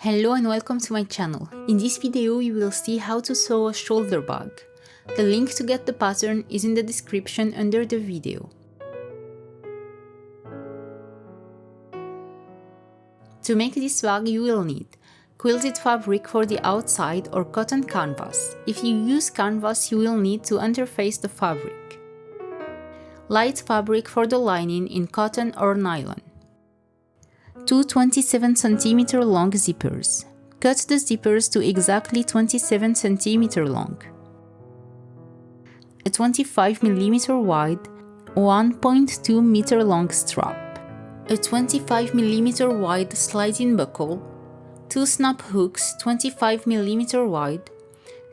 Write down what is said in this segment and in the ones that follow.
Hello and welcome to my channel. In this video you will see how to sew a shoulder bag. The link to get the pattern is in the description under the video. To make this bag you will need quilted fabric for the outside or cotton canvas. If you use canvas you will need to interface the fabric. Light fabric for the lining in cotton or nylon. Two 27 cm long zippers. Cut the zippers to exactly 27 cm long. A 25 mm wide, 1.2 meter long strap. A 25 mm wide sliding buckle. Two snap hooks 25 mm wide.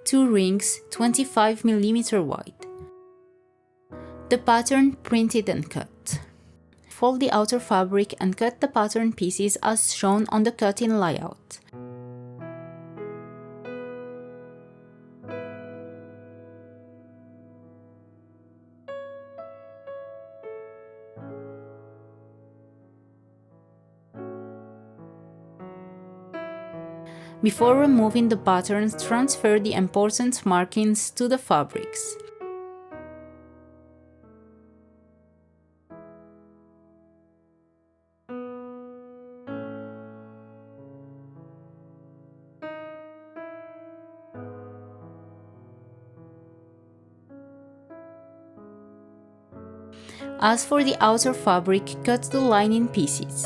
Two rings 25 mm wide. The pattern printed and cut. Fold the outer fabric and cut the pattern pieces as shown on the cutting layout. Before removing the patterns, transfer the important markings to the fabrics. As for the outer fabric, cut the lining pieces.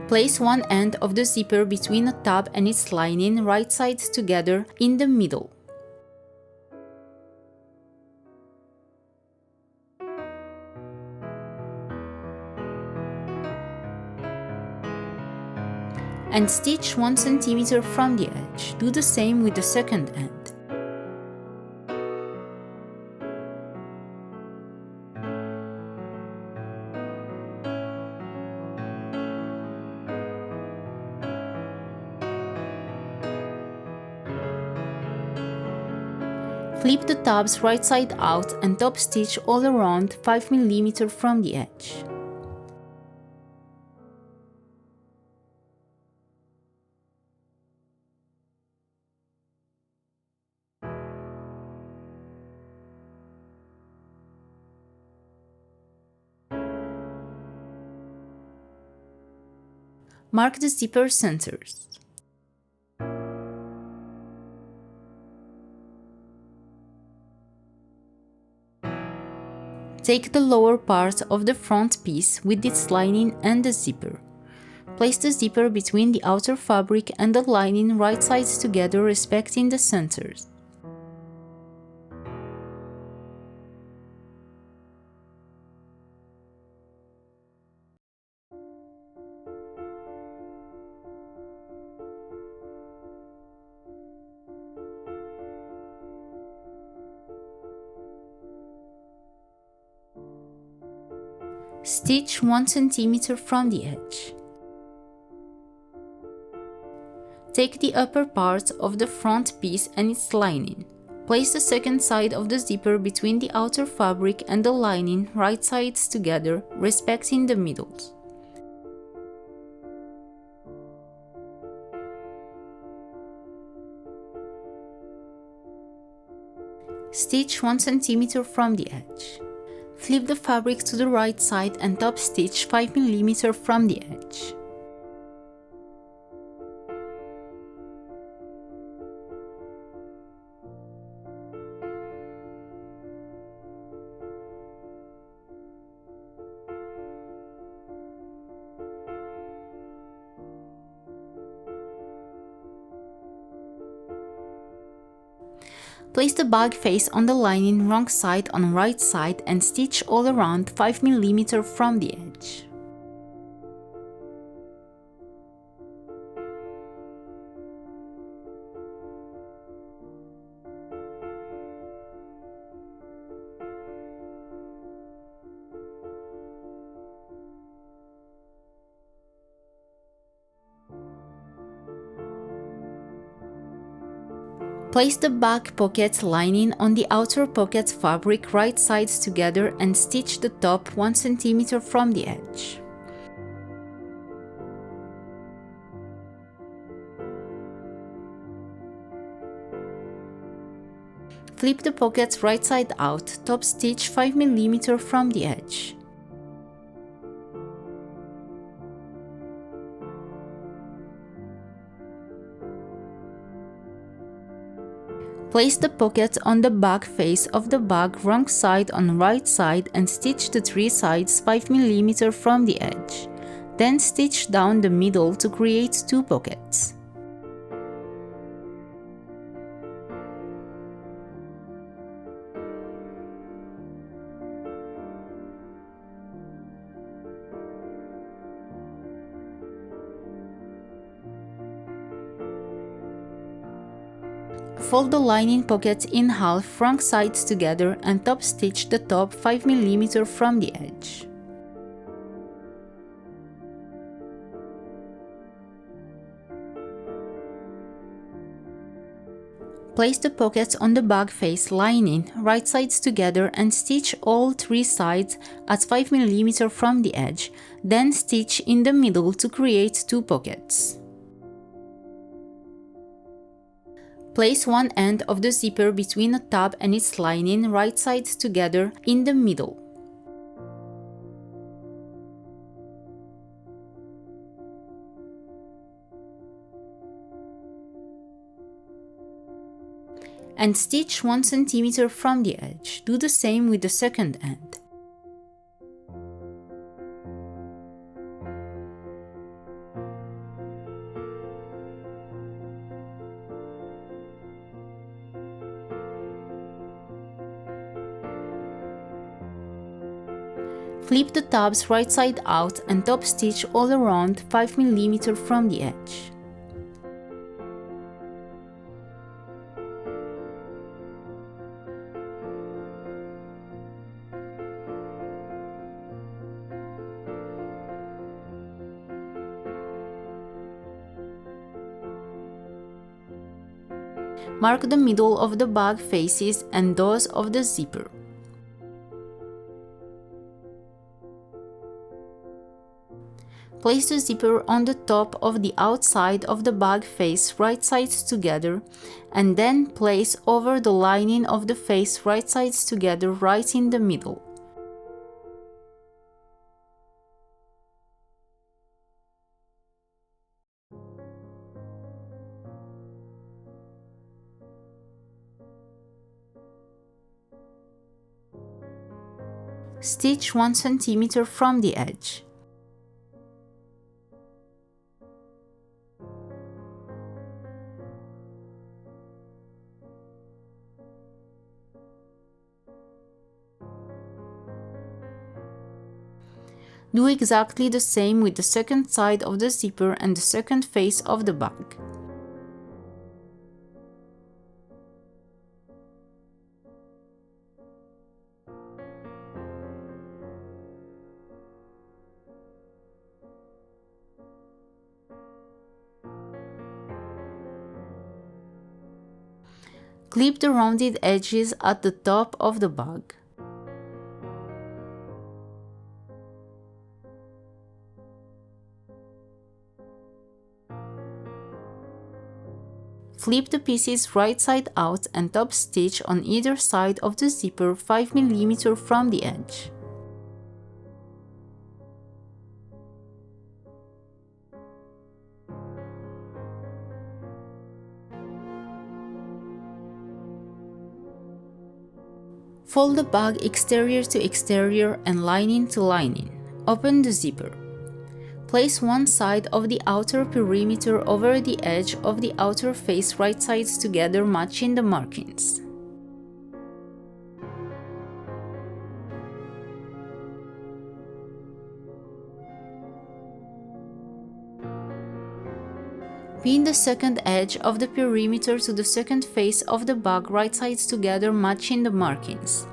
Place one end of the zipper between a tab and its lining right sides together in the middle. And stitch 1 cm from the edge. Do the same with the second end. Flip the tabs right side out and top stitch all around 5 mm from the edge. Mark the zipper centers. Take the lower part of the front piece with its lining and the zipper. Place the zipper between the outer fabric and the lining right sides together, respecting the centers. Stitch 1 cm from the edge. Take the upper part of the front piece and its lining. Place the second side of the zipper between the outer fabric and the lining right sides together, respecting the middles. Stitch 1 cm from the edge. Flip the fabric to the right side and top stitch 5 mm from the edge. Place the bag face on the lining wrong side on right side and stitch all around 5 mm from the edge. Place the back pocket lining on the outer pocket fabric right sides together and stitch the top 1 cm from the edge. Flip the pocket right side out, top stitch 5 mm from the edge. Place the pocket on the back face of the bag wrong side on right side and stitch the 3 sides 5 mm from the edge. Then stitch down the middle to create 2 pockets. Fold the lining pocket in half wrong sides together and top stitch the top 5 mm from the edge. Place the pocket on the bag face lining right sides together and stitch all 3 sides at 5 mm from the edge, then stitch in the middle to create 2 pockets. Place one end of the zipper between a tab and its lining right sides together in the middle. And stitch 1 cm from the edge. Do the same with the second end. Flip the tabs right side out and top stitch all around 5 mm from the edge. Mark the middle of the bag faces and those of the zipper. Place the zipper on the top of the outside of the bag face right sides together and then place over the lining of the face right sides together right in the middle. Stitch 1 cm from the edge. Do exactly the same with the second side of the zipper and the second face of the bag. Clip the rounded edges at the top of the bag. Flip the pieces right side out and top stitch on either side of the zipper 5 mm from the edge. Fold the bag exterior to exterior and lining to lining. Open the zipper. Place one side of the outer perimeter over the edge of the outer face, right sides together matching the markings. Pin the second edge of the perimeter to the second face of the bag, right sides together matching the markings.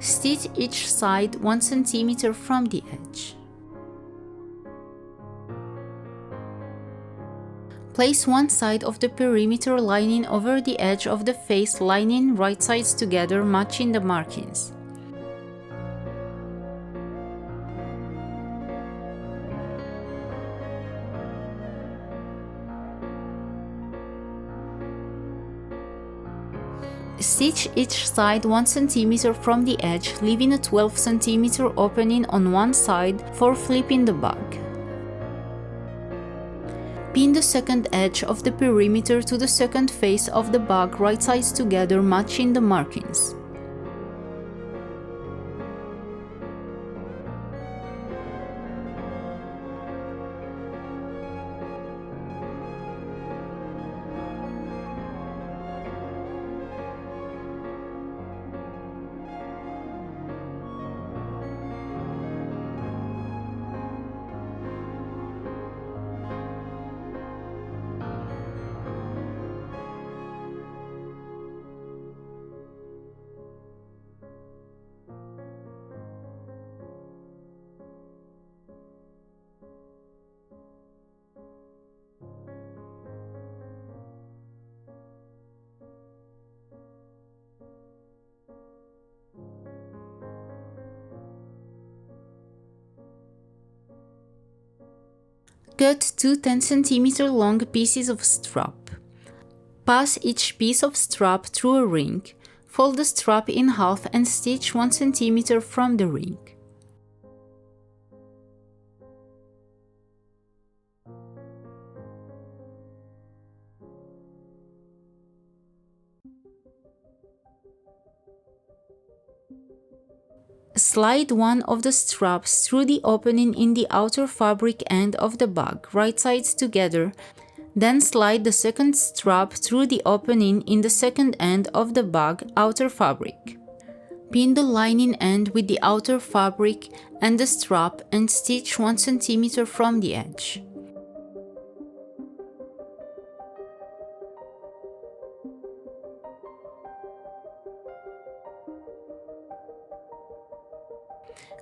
Stitch each side 1 cm from the edge. Place one side of the perimeter lining over the edge of the face, lining right sides together matching the markings. Stitch each side 1 cm from the edge, leaving a 12 cm opening on one side for flipping the bag. Pin the second edge of the perimeter to the second face of the bag, right sides together matching the markings. Cut two 10 cm long pieces of strap. Pass each piece of strap through a ring, fold the strap in half and stitch 1 cm from the ring. Slide one of the straps through the opening in the outer fabric end of the bag, right sides together, then slide the second strap through the opening in the second end of the bag, outer fabric. Pin the lining end with the outer fabric and the strap and stitch 1 cm from the edge.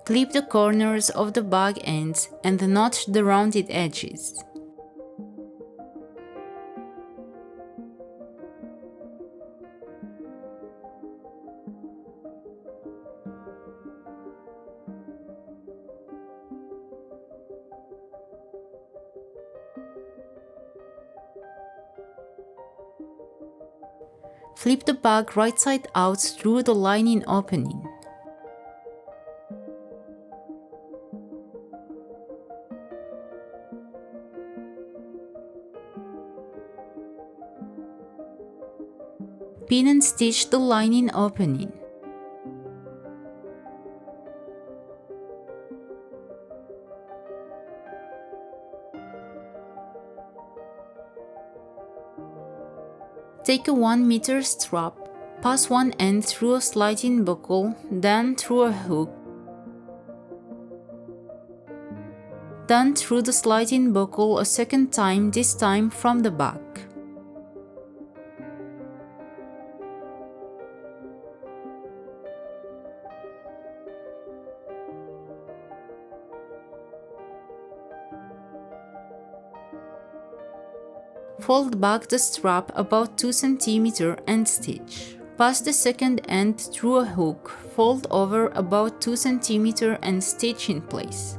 Clip the corners of the bag ends and notch the rounded edges. Flip the bag right side out through the lining opening. Pin and stitch the lining opening. Take a 1 meter strap, pass one end through a sliding buckle, then through a hook, then through the sliding buckle a second time, this time from the back. Fold back the strap about 2 cm and stitch. Pass the second end through a hook, fold over about 2 cm and stitch in place.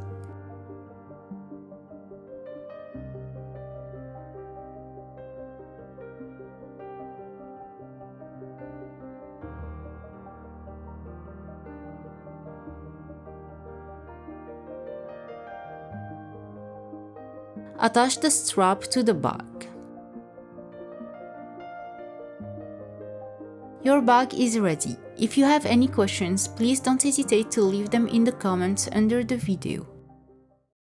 Attach the strap to the bag. Your bag is ready. If you have any questions, please don't hesitate to leave them in the comments under the video.